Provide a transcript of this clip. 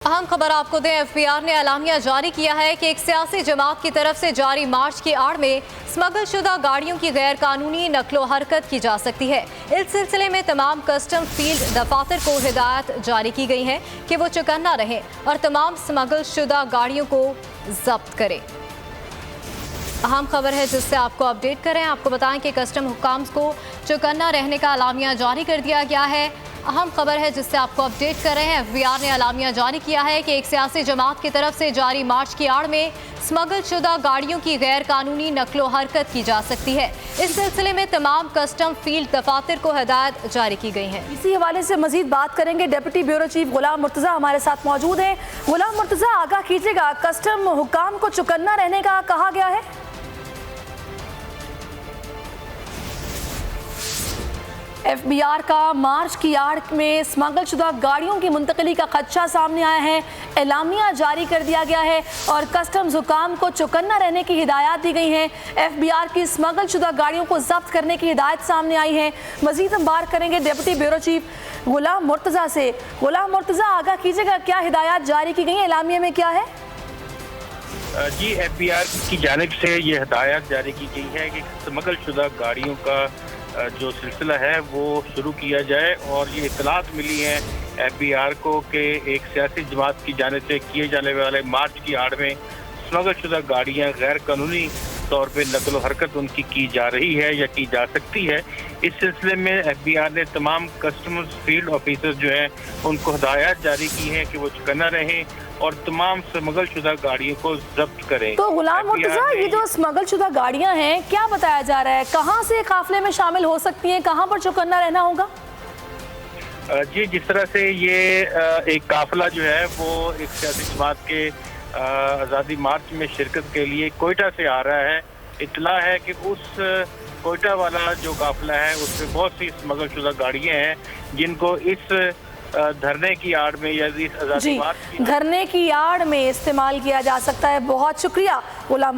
अहम खबर आपको दें, एफबीआर ने एलामिया जारी किया है कि एक सियासी जमात की तरफ से जारी मार्च की आड़ में स्मगल शुदा गाड़ियों की गैर कानूनी नकलो हरकत की जा सकती है। इस सिलसिले में तमाम कस्टम फील्ड दफातर को हिदायत जारी की गई है कि वो चौकन्ना रहें और तमाम स्मगल शुदा गाड़ियों को जब्त करें। अहम खबर है जिससे आपको अपडेट करें। आपको बताएं कि कस्टम हुक्काम को चौकन्ना रहने का एलामिया जारी कर दिया गया है। अहम खबर है जिससे आपको अपडेट कर रहे हैं। एफबीआर ने एलामिया जारी किया है कि एक सियासी जमात की तरफ से जारी मार्च की आड़ में स्मगल शुदा गाड़ियों की गैर कानूनी नकलो हरकत की जा सकती है। इस सिलसिले में तमाम कस्टम फील्ड दफातर को हिदायत जारी की गई है। इसी हवाले से मजीद बात करेंगे। डिप्टी ब्यूरो चीफ गुलाम मुर्तजा हमारे साथ मौजूद हैं। गुलाम मुर्तजा, आगाह कीजिएगा, कस्टम हुक्काम को चौकन्ना रहने का कहा गया है। एफबीआर का मार्च की आड़ में स्मगल शुदा गाड़ियों की मुंतकली का खदशा सामने आया है, एलामिया जारी कर दिया गया है और कस्टम्स हुकाम को चौकन्ना रहने की हिदायत दी गई है। एफबीआर की स्मगल शुदा गाड़ियों को जब्त करने की हिदायत सामने आई है। मजीद हम बात करेंगे डिप्टी ब्यूरो चीफ गुलाम मुर्तजा से। गुलाम मुर्तजा, आगाह कीजिएगा, क्या हिदायत जारी की गई है, एलामिया में क्या है? जी, एफबीआर की जानिब से ये हिदायत जारी की गई है कि स्मगल शुदा गाड़ियों का जो सिलसिला है वो शुरू किया जाए और ये इतलात मिली है एफबीआर को कि एक सियासी जमात की जानिब से किए जाने वाले मार्च की आड़ में स्मगल शुदा गाड़ियाँ गैर कानूनी तौर पे नकलो हरकत उनकी की जा रही है या की जा सकती है। इस सिलसिले में एफबीआर ने तमाम कस्टम्स फील्ड ऑफिसर्स जो हैं उनको हिदायत जारी की है कि वो चौकन्ना रहें और तमाम स्मगल शुदा गाड़ियों को जब्त करें। तो गुलाम मुर्तजा, ये जो स्मगल शुदा गाड़ियां हैं, क्या बताया जा रहा है, कहां से काफिले में शामिल हो सकती हैं, कहां पर चौकन्ना रहना होगा? जी, जिस तरह से ये एक काफिला जो है वो एक सियासी जमात के आज़ादी मार्च में शिरकत के लिए कोयटा से आ रहा है। इतला है कि उस कोयटा वाला जो काफिला है उसमें बहुत सी स्मगल शुदा गाड़ियाँ हैं जिनको इस धरने की आड़ में या इस आज़ादी मार्च की धरने की आड़ में इस्तेमाल किया जा सकता है। बहुत शुक्रिया गुलाम।